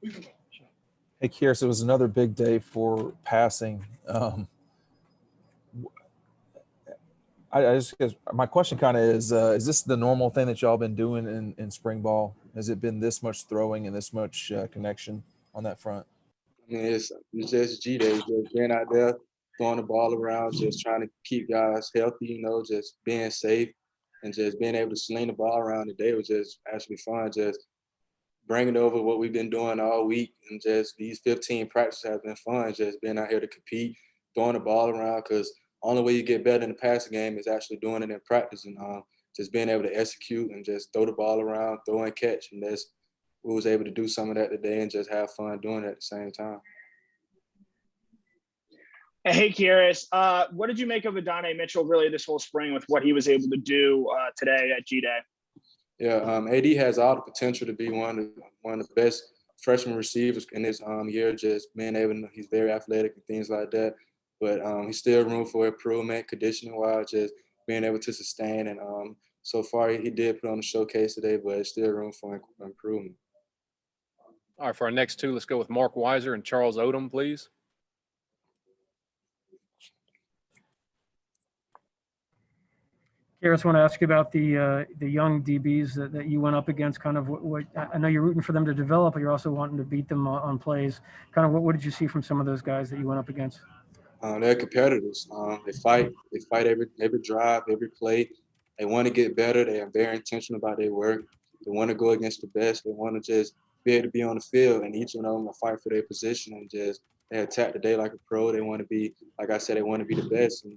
Hey, Kearis, it was another big day for passing. I just guess my question kind of is this the normal thing that y'all been doing in spring ball? Has it been this much throwing and this much connection on that front? I mean, it's just G-Day, just being out there, throwing the ball around, just trying to keep guys healthy, just being safe and just being able to sling the ball around today was just actually fun. Just bringing over what we've been doing all week and just these 15 practices have been fun, just being out here to compete, throwing the ball around because only way you get better in the passing game is actually doing it in practice and just being able to execute and just throw the ball around, throw and catch. And we was able to do some of that today and just have fun doing it at the same time. Hey, Kearis, what did you make of Adonai Mitchell really this whole spring with what he was able to do today at G-Day? Yeah, AD has all the potential to be one of the best freshman receivers in this year. Just being able to, he's very athletic and things like that. But he's still room for improvement, conditioning-wise, just being able to sustain. And so far, he did put on the showcase today, but it's still room for improvement. All right, for our next two, let's go with Mark Weiser and Charles Odom, please. Kearis, I want to ask you about the young DBs that you went up against. Kind of what I know you're rooting for them to develop, but you're also wanting to beat them on plays. Kind of what did you see from some of those guys that you went up against? They're competitors. They fight. They fight every drive, every play. They want to get better. They are very intentional about their work. They want to go against the best. They want to just be able to be on the field, and each one of them will fight for their position and just they attack the day like a pro. They want to be, like I said, they want to be the best. And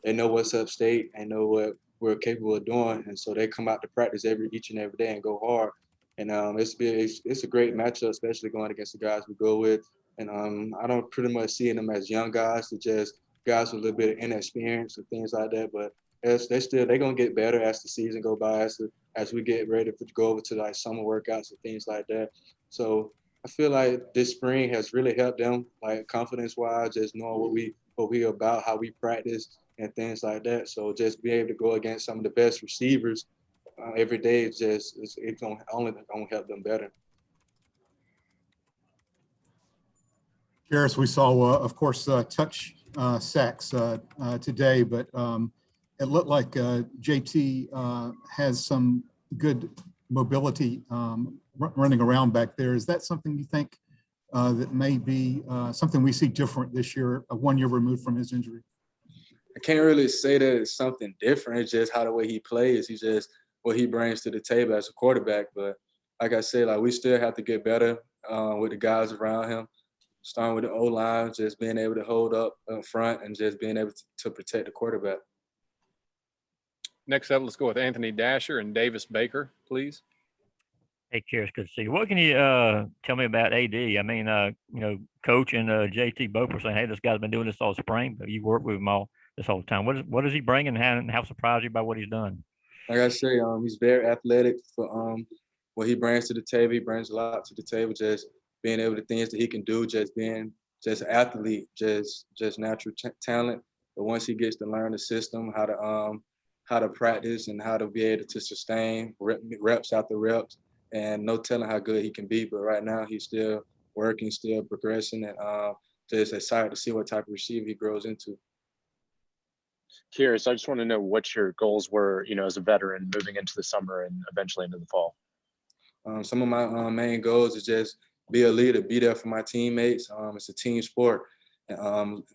they know what's up state. They know what we're capable of doing, and so they come out to practice each and every day and go hard. And it's a great matchup, especially going against the guys we go with. And I don't pretty much see them as young guys, they're just guys with a little bit of inexperience and things like that. But they're gonna get better as the season go by, as we get ready to go over to like summer workouts and things like that. So I feel like this spring has really helped them, like confidence-wise, just knowing what we about, how we practice, and things like that. So just be able to go against some of the best receivers every day, it's only gonna help them better. Kearis, we saw, of course, touch sacks today, but it looked like JT has some good mobility running around back there. Is that something you think that may be something we see different this year, 1 year removed from his injury? I can't really say that it's something different. It's just how the way he plays. He's just what he brings to the table as a quarterback. But like I said, like we still have to get better with the guys around him. Starting with the O-line, just being able to hold up front and just being able to protect the quarterback. Next up, let's go with Anthony Dasher and Davis Baker, please. Hey, Kearis, good to see you. What can you tell me about AD? I mean, Coach and JT both were saying, hey, this guy's been doing this all spring, but you worked with him all this whole time. What is he bringing, and how surprised you by what he's done? Like I say, he's very athletic for what he brings to the table. He brings a lot to the table, just being able to things that he can do, just being just athlete, just natural talent. But once he gets to learn the system, how to practice and how to be able to sustain reps after reps, and no telling how good he can be. But right now he's still working, still progressing, and just excited to see what type of receiver he grows into. Kearis, I just want to know what your goals were, as a veteran moving into the summer and eventually into the fall. Some of my main goals is just be a leader, be there for my teammates. It's a team sport.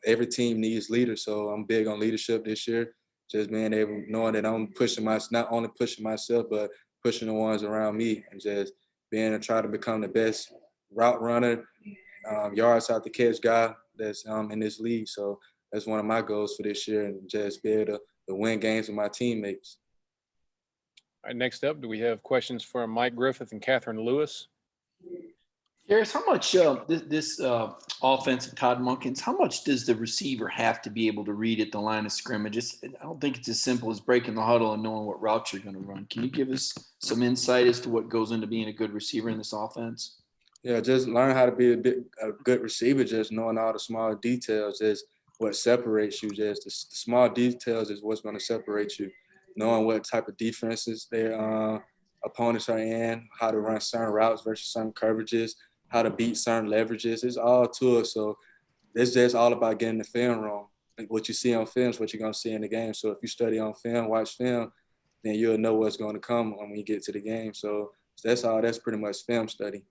Every team needs leaders, so I'm big on leadership this year. Just being able, knowing that I'm not only pushing myself, but pushing the ones around me, and just being to try to become the best route runner, yards out the catch guy that's in this league. So that's one of my goals for this year, and just be able to win games with my teammates. All right, next up, do we have questions for Mike Griffith and Catherine Lewis? Kearis, how much this offense of Todd Monken's, how much does the receiver have to be able to read at the line of scrimmage? I don't think it's as simple as breaking the huddle and knowing what routes you're going to run. Can you give us some insight as to what goes into being a good receiver in this offense? Yeah, just learn how to be a good receiver, just knowing all the small details is what separates you. Just the small details is what's going to separate you. Knowing what type of defenses their opponents are in, how to run certain routes versus certain coverages, how to beat certain leverages. It's all to us. So it's just all about getting the film wrong. Like what you see on film is what you're going to see in the game. So if you study on film, watch film, then you'll know what's going to come when you get to the game. So that's all. That's pretty much film study.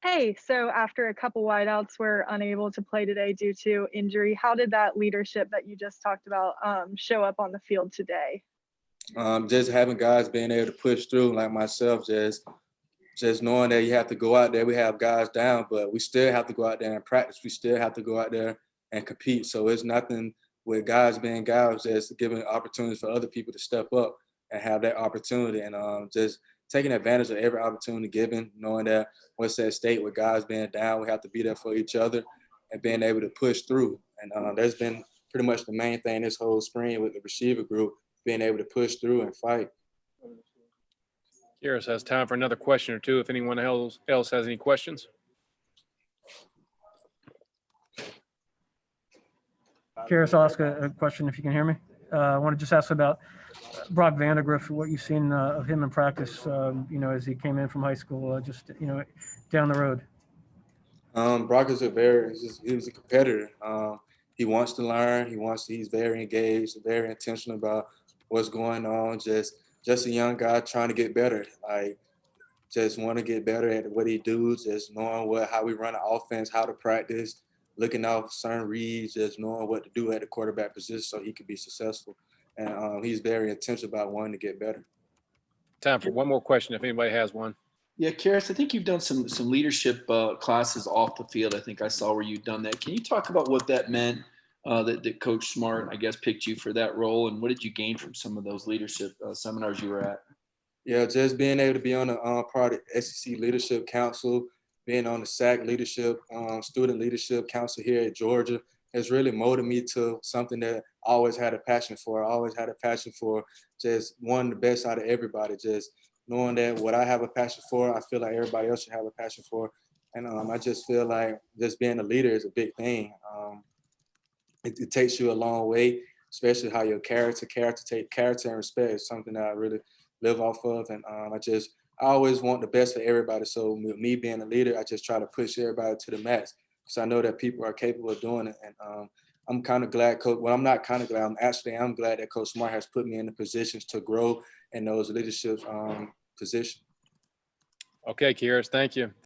Hey, so after a couple wideouts were unable to play today due to injury, how did that leadership that you just talked about show up on the field today? Just having guys being able to push through, like myself, just knowing that you have to go out there. We have guys down, but we still have to go out there and practice. We still have to go out there and compete. So it's nothing with guys being guys, just giving opportunities for other people to step up and have that opportunity, and just taking advantage of every opportunity given, knowing that what's at stake with guys being down, we have to be there for each other and being able to push through. And that's been pretty much the main thing this whole spring with the receiver group, being able to push through and fight. Kearis has time for another question or two if anyone else has any questions. Kearis, I'll ask a question if you can hear me. I want to just ask about Brock Vandegrift, what you've seen of him in practice, as he came in from high school, down the road. Brock is he was a competitor. He wants to learn. He's very engaged, very intentional about what's going on. Just a young guy trying to get better. Like, just want to get better at what he does, just knowing how we run an offense, how to practice, looking out certain reads, just knowing what to do at the quarterback position so he could be successful. And he's very intentional about wanting to get better. Time for one more question if anybody has one. Yeah, Kearis, I think you've done some leadership classes off the field. I think I saw where you've done that. Can you talk about what that meant, that Coach Smart, I guess, picked you for that role, and what did you gain from some of those leadership seminars you were at? Yeah, just being able to be on the part of SEC Leadership Council, being on the SAC Leadership, Student Leadership Council here at Georgia has really molded me to something that I always had a passion for. I always had a passion for just wanting the best out of everybody, just knowing that what I have a passion for, I feel like everybody else should have a passion for. And I just feel like just being a leader is a big thing. It takes you a long way, especially how your character and respect is something that I really live off of. And I always want the best for everybody. So with me being a leader, I just try to push everybody to the max because I know that people are capable of doing it. And I'm kind of glad, I'm not kind of glad, I'm glad that Coach Smart has put me in the positions to grow in those leadership positions. Okay, Kearis, thank you.